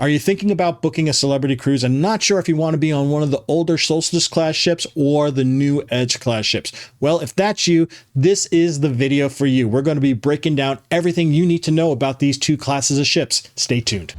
Are you thinking about booking a celebrity cruise and not sure if you want to be on one of the older Solstice class ships or the new Edge class ships? Well, if that's you, this is the video for you. We're going to be breaking down everything you need to know about these two classes of ships. Stay tuned.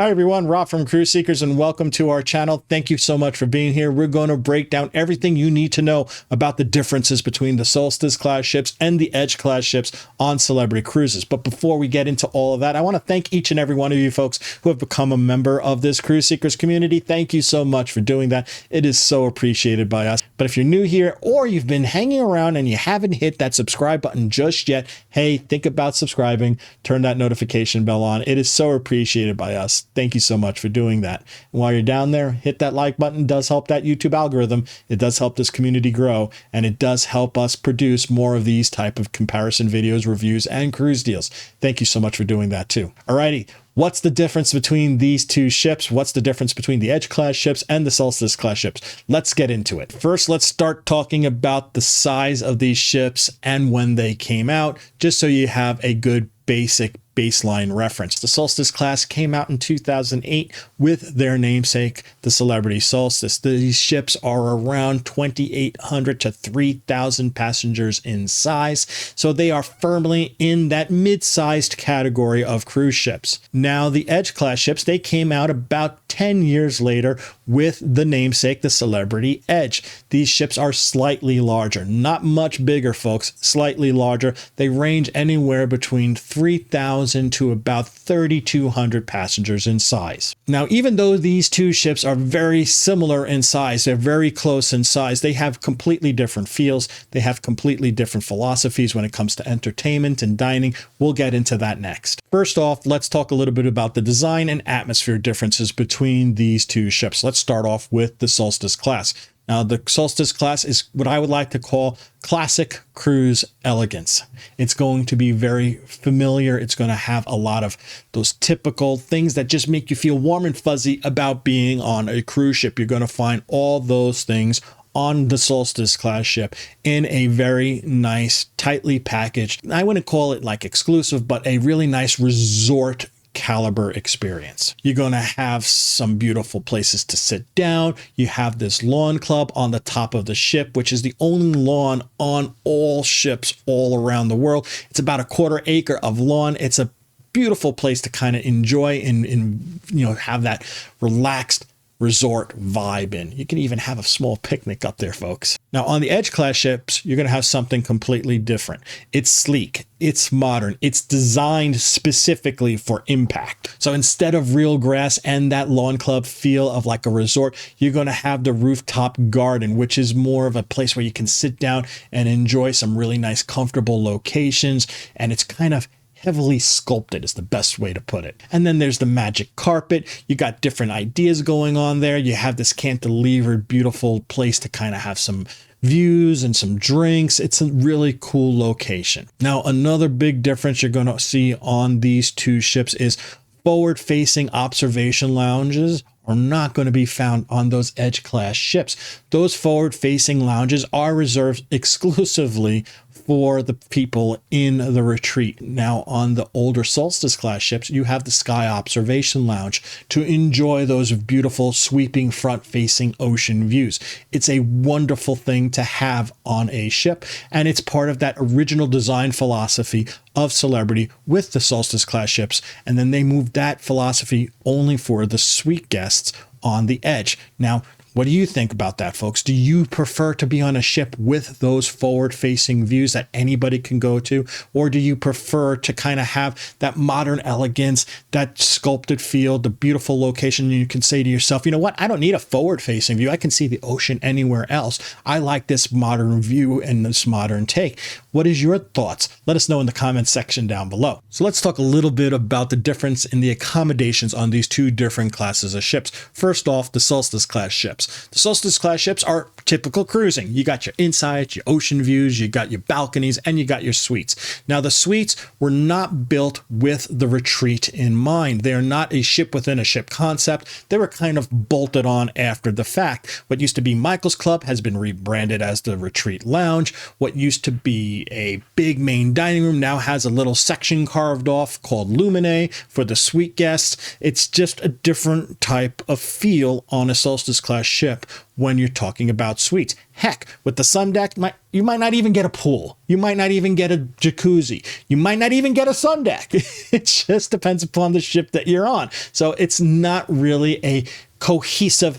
Hi everyone, Rob from Cruise Seekers, and welcome to our channel. Thank you so much for being here. We're going to break down everything you need to know about the differences between the Solstice class ships and the Edge class ships on celebrity cruises. But before we get into all of that, I want to thank each and every one of you folks who have become a member of this Cruise Seekers community. Thank you so much for doing that. It is so appreciated by us. But if you're new here or you've been hanging around and you haven't hit that subscribe button just yet, hey, think about subscribing, turn that notification bell on. It is so appreciated by us. Thank you so much for doing that. And while you're down there, hit that like button. It does help that YouTube algorithm. It does help this community grow, and it does help us produce more of these type of comparison videos, reviews, and cruise deals. Thank you so much for doing that too. Alrighty. What's the difference between these two ships? What's the difference between the Edge class ships and the Solstice class ships? Let's get into it. First, let's start talking about the size of these ships and when they came out, just so you have a good basic baseline reference. The Solstice class came out in 2008 with their namesake, the Celebrity Solstice. These ships are around 2,800 to 3,000 passengers in size, so they are firmly in that mid-sized category of cruise ships. Now, the Edge class ships, they came out about 10 years later with the namesake, the Celebrity Edge. These ships are slightly larger, not much bigger, folks, slightly larger. They range anywhere between 3,000 to about 3,200 passengers in size. Now, even though these two ships are very similar in size, they're very close in size, they have completely different feels. They have completely different philosophies when it comes to entertainment and dining. We'll get into that next. First off, let's talk a little bit about the design and atmosphere differences between these two ships. Let's start off with the Solstice class. Now, the Solstice class is what I would like to call classic cruise elegance. It's going to be very familiar. It's going to have a lot of those typical things that just make you feel warm and fuzzy about being on a cruise ship. You're going to find all those things on the Solstice class ship in a very nice, tightly packaged, I wouldn't call it like exclusive, but a really nice resort caliber experience. You're going to have some beautiful places to sit down. You have this lawn club on the top of the ship, which is the only lawn on all ships all around the world. It's about a 1/4 acre of lawn. It's a beautiful place to kind of enjoy and have that relaxed resort vibe in. You can even have a small picnic up there, folks. Now, on the Edge class ships, you're going to have something completely different. It's sleek, it's modern, it's designed specifically for impact. So instead of real grass and that lawn club feel of like a resort, you're going to have the rooftop garden, which is more of a place where you can sit down and enjoy some really nice, comfortable locations. And it's kind of heavily sculpted is the best way to put it. And then there's the magic carpet. You got different ideas going on there. You have this cantilevered, beautiful place to kind of have some views and some drinks. It's a really cool location. Now, another big difference you're going to see on these two ships is forward-facing observation lounges are not going to be found on those Edge class ships. Those forward-facing lounges are reserved exclusively for the people in the retreat. Now, on the older Solstice class ships, you have the Sky Observation Lounge to enjoy those beautiful sweeping front-facing ocean views. It's a wonderful thing to have on a ship, and it's part of that original design philosophy of Celebrity with the Solstice class ships, and then they moved that philosophy only for the suite guests on the Edge. Now, what do you think about that, folks? Do you prefer to be on a ship with those forward-facing views that anybody can go to? Or do you prefer to kind of have that modern elegance, that sculpted feel, the beautiful location? You can say to yourself, you know what? I don't need a forward-facing view. I can see the ocean anywhere else. I like this modern view and this modern take. What is your thoughts? Let us know in the comments section down below. So let's talk a little bit about the difference in the accommodations on these two different classes of ships. First off, the Solstice class ships. ships. The Solstice class ships are typical cruising. You got your insides, your ocean views, you got your balconies, and you got your suites. Now, the suites were not built with the retreat in mind. They are not a ship within a ship concept. They were kind of bolted on after the fact. What used to be Michael's Club has been rebranded as the Retreat Lounge. What used to be a big main dining room now has a little section carved off called Lumine for the suite guests. It's just a different type of feel on a Solstice class ship when you're talking about suites. Heck, with the sun deck, you might not even get a pool. You might not even get a jacuzzi. You might not even get a sun deck. It just depends upon the ship that you're on. So it's not really a cohesive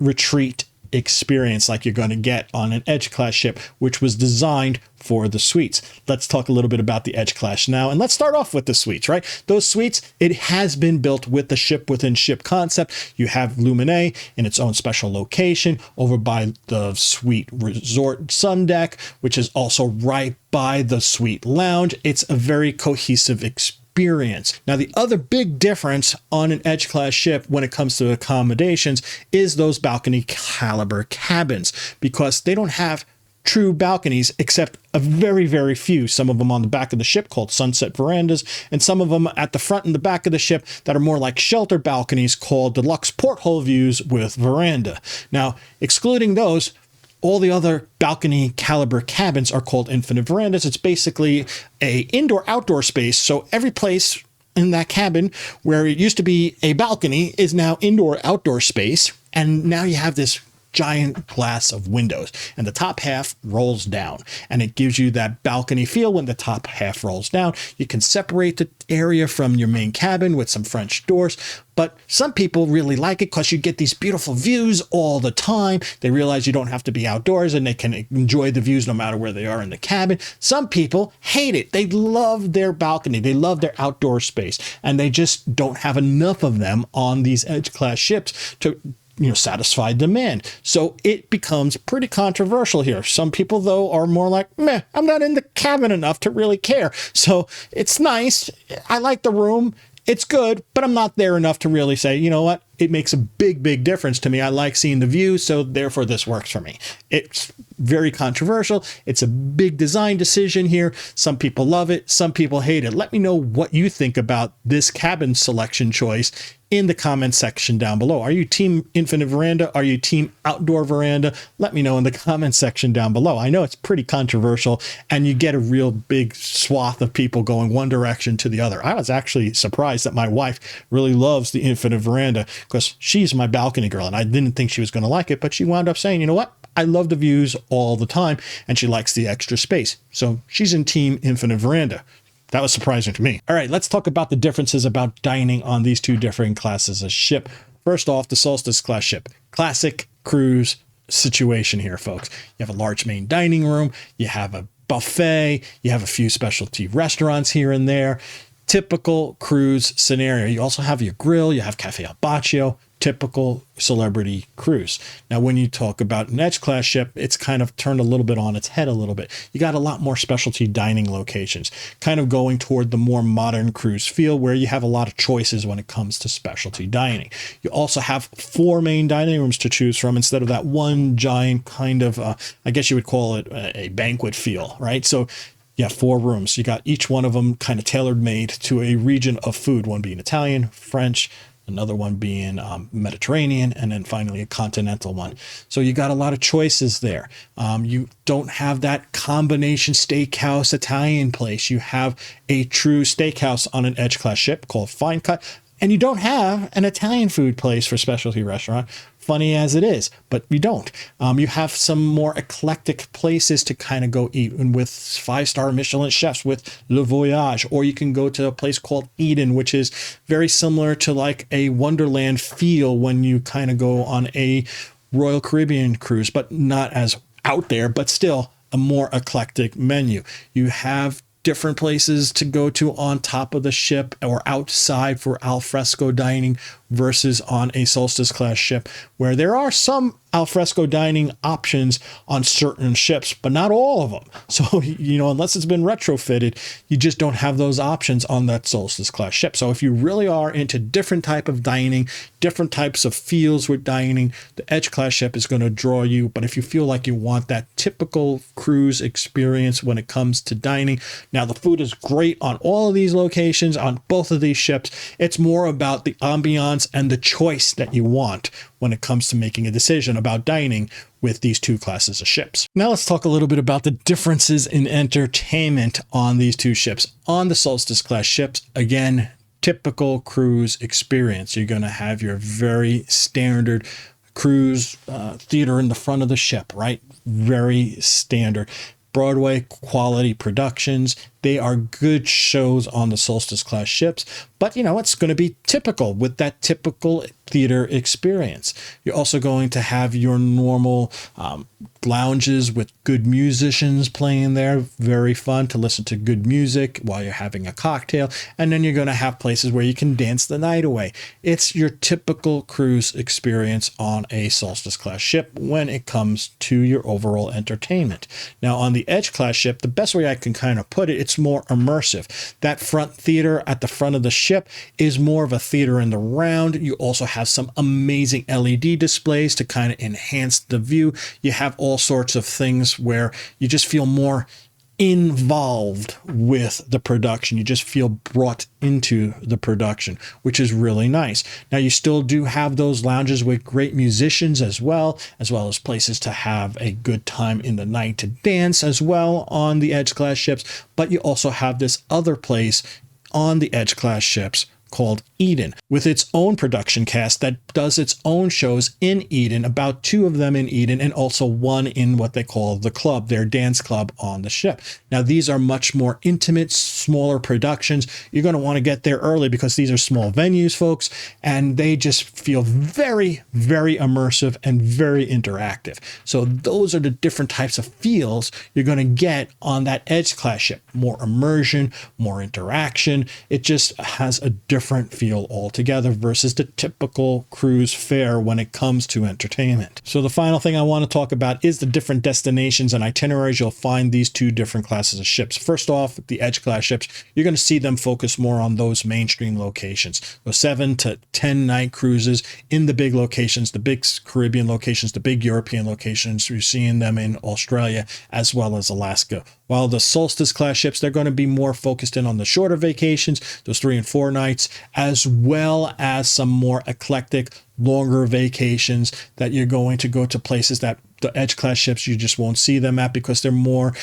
retreat experience like you're going to get on an Edge class ship, which was designed for the suites. Let's talk a little bit about the Edge class now, and let's start off with the suites, right? Those suites, it has been built with the ship within ship concept. You have Lumine in its own special location over by the suite resort sun deck, which is also right by the suite lounge. It's a very cohesive experience. Now, the other big difference on an Edge class ship when it comes to accommodations is those balcony caliber cabins, because they don't have true balconies except a very, very few. Some of them on the back of the ship called sunset verandas, and some of them at the front and the back of the ship that are more like shelter balconies called deluxe porthole views with veranda. Now, excluding those, all the other balcony caliber cabins are called infinite verandas. It's basically a indoor-outdoor space. So every place in that cabin where it used to be a balcony is now indoor-outdoor space. And now you have this giant glass of windows, and the top half rolls down, and it gives you that balcony feel when the top half rolls down. You can separate the area from your main cabin with some French doors, but some people really like it because you get these beautiful views all the time. They realize you don't have to be outdoors and they can enjoy the views no matter where they are in the cabin. Some people hate it. They love their balcony. They love their outdoor space, and they just don't have enough of them on these Edge class ships to satisfy demand. So it becomes pretty controversial here. Some people, though, are more like, meh, I'm not in the cabin enough to really care. So it's nice. I like the room. It's good, but I'm not there enough to really say, you know what? It makes a big, big difference to me. I like seeing the view, so therefore this works for me. It's very controversial. It's a big design decision here. Some people love it. Some people hate it. Let me know what you think about this cabin selection choice in the comment section down below. Are you team infinite veranda? Are you team outdoor veranda? Let me know in the comment section down below. I know it's pretty controversial, and you get a real big swath of people going one direction to the other. I was actually surprised that my wife really loves the infinite veranda because she's my balcony girl, and I didn't think she was going to like it, but she wound up saying, you know what? I love the views all the time, and she likes the extra space. So she's in team infinite veranda. That was surprising to me. All right, let's talk about the differences about dining on these two different classes of ship. First off, the Solstice class ship. Classic cruise situation here, folks. You have a large main dining room. You have a buffet. You have a few specialty restaurants here and there. Typical cruise scenario. You also have your grill. You have Cafe Al Baccio. Typical celebrity cruise. Now, when you talk about an Edge class ship, it's kind of turned a little bit on its head a little bit. You got a lot more specialty dining locations, kind of going toward the more modern cruise feel where you have a lot of choices when it comes to specialty dining. You also have 4 main dining rooms to choose from instead of that one giant kind of, I guess you would call it a banquet feel, right? So you have 4 rooms. You got each one of them kind of tailor made to a region of food, one being Italian, French, another one being Mediterranean, and then finally a continental one. So you got a lot of choices there. You don't have that combination steakhouse Italian place. You have a true steakhouse on an Edge class ship called Fine Cut, and you don't have an Italian food place for specialty restaurant. Funny as it is, but you don't. You have some more eclectic places to kind of go eat, and with 5-star Michelin chefs with Le Voyage, or you can go to a place called Eden, which is very similar to like a Wonderland feel when you kind of go on a Royal Caribbean cruise, but not as out there, but still a more eclectic menu. You have different places to go to on top of the ship or outside for alfresco dining versus on a Solstice class ship, where there are some alfresco dining options on certain ships, but not all of them. So, unless it's been retrofitted, you just don't have those options on that Solstice class ship. So if you really are into different type of dining, different types of feels with dining, the Edge class ship is going to draw you. But if you feel like you want that typical cruise experience when it comes to dining, now the food is great on all of these locations, on both of these ships. It's more about the ambiance and the choice that you want when it comes to making a decision about dining with these two classes of ships. Now let's talk a little bit about the differences in entertainment on these two ships. On the Solstice class ships, again, typical cruise experience. You're going to have your very standard cruise theater in the front of the ship, right? Very standard. Broadway quality productions. They are good shows on the Solstice class ships, but it's going to be typical with that typical theater experience. You're also going to have your normal lounges with good musicians playing there. Very fun to listen to good music while you're having a cocktail. And then you're going to have places where you can dance the night away. It's your typical cruise experience on a Solstice class ship when it comes to your overall entertainment. Now on the Edge class ship, the best way I can kind of put it, it's more immersive. That front theater at the front of the ship is more of a theater in the round. You also have some amazing LED displays to kind of enhance the view. You have all sorts of things where you just feel more involved with the production. You just feel brought into the production, which is really nice. Now you still do have those lounges with great musicians as well as places to have a good time in the night to dance as well on the Edge class ships. But you also have this other place on the Edge class ships called Eden, with its own production cast that does its own shows in Eden, about 2 of them in Eden, and also 1 in what they call the club, their dance club on the ship. Now, these are much more intimate, smaller productions. You're going to want to get there early because these are small venues, folks, and they just feel very, very immersive and very interactive. So those are the different types of feels you're going to get on that Edge class ship. More immersion, more interaction. It just has a different feel altogether versus the typical cruise fare when it comes to entertainment. So the final thing I want to talk about is the different destinations and itineraries you'll find these 2 different classes of ships. First off, the Edge class ships, you're going to see them focus more on those mainstream locations. Those 7 to 10 night cruises in the big locations, the big Caribbean locations, the big European locations. You're seeing them in Australia as well as Alaska. While the Solstice class ships, they're going to be more focused in on the shorter vacations, those 3 and 4 nights, as well as some more eclectic, longer vacations that you're going to go to places that the Edge class ships you just won't see them at because they're more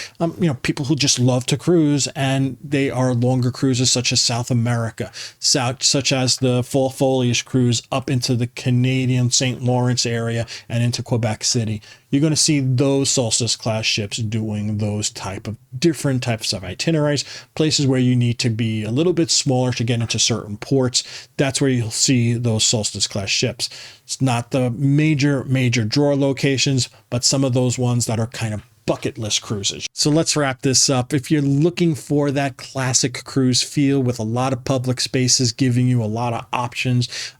people who just love to cruise, and they are longer cruises such as South America, such as the Fall Foliage cruise up into the Canadian St. Lawrence area and into Quebec City. You're going to see those Solstice class ships doing those different types of itineraries, places where you need to be a little bit smaller to get into certain ports. That's where you'll see those Solstice class ships. It's not the major draw locations, but some of those ones that are kind of bucket list cruises. So let's wrap this up. If you're looking for that classic cruise feel with a lot of public spaces, giving you a lot of options,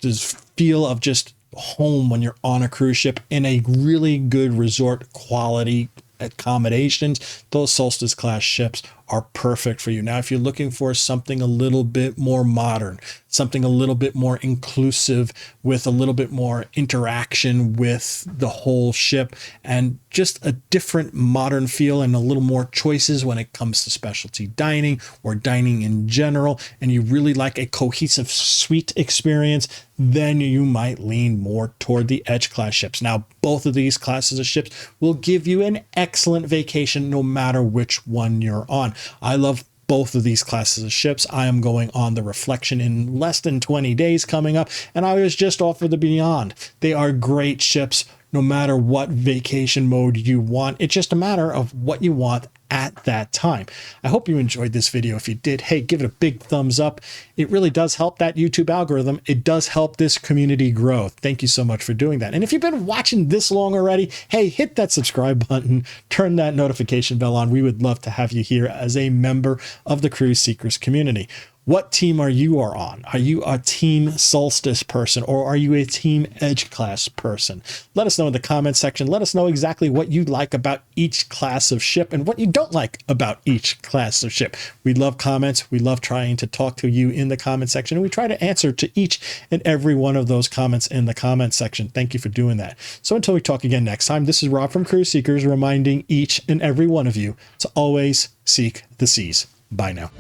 this feel of just home when you're on a cruise ship in a really good resort quality accommodations, those Solstice class ships are perfect for you. Now, if you're looking for something a little bit more modern, something a little bit more inclusive with a little bit more interaction with the whole ship and just a different modern feel and a little more choices when it comes to specialty dining or dining in general, and you really like a cohesive suite experience, then you might lean more toward the Edge class ships. Now, both of these classes of ships will give you an excellent vacation no matter which one you're on. I love both of these classes of ships. I am going on the Reflection in less than 20 days coming up, and I was just off of the Beyond. They are great ships no matter what vacation mode you want. It's just a matter of what you want at that time. I hope you enjoyed this video. If you did, hey, give it a big thumbs up. It really does help that YouTube algorithm. It does help this community grow. Thank you so much for doing that. And if you've been watching this long already, hey, hit that subscribe button, turn that notification bell on. We would love to have you here as a member of the Cruise Seekers community. What team are you on? Are you a team Solstice person, or are you a team Edge class person? Let us know in the comment section. Let us know exactly what you like about each class of ship and what you don't like about each class of ship. We love comments. We love trying to talk to you in the comment section, and we try to answer to each and every one of those comments in the comment section. Thank you for doing that. So until we talk again next time, this is Rob from Cruise Seekers reminding each and every one of you to always seek the seas. Bye now.